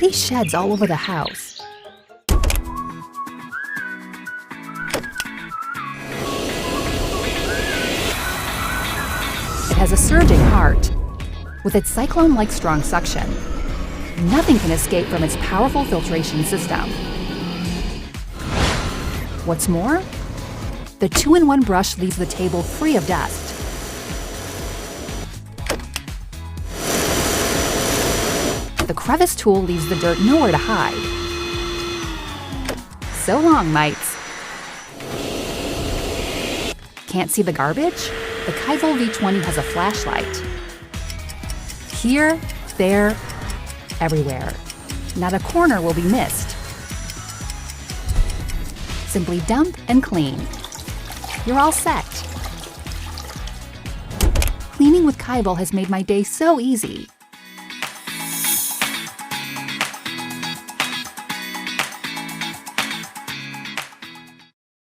Already sheds all over the house. It has a surging heart. With its cyclone-like strong suction, nothing can escape from its powerful filtration system. What's more, the 2-in-1 brush leaves the table free of dust. The crevice tool leaves the dirt nowhere to hide. So long, mites. Can't see the garbage? The Kyvol V20 has a flashlight. Here, there, everywhere. Not a corner will be missed. Simply dump and clean. You're all set. Cleaning with Kyvol has made my day so easy.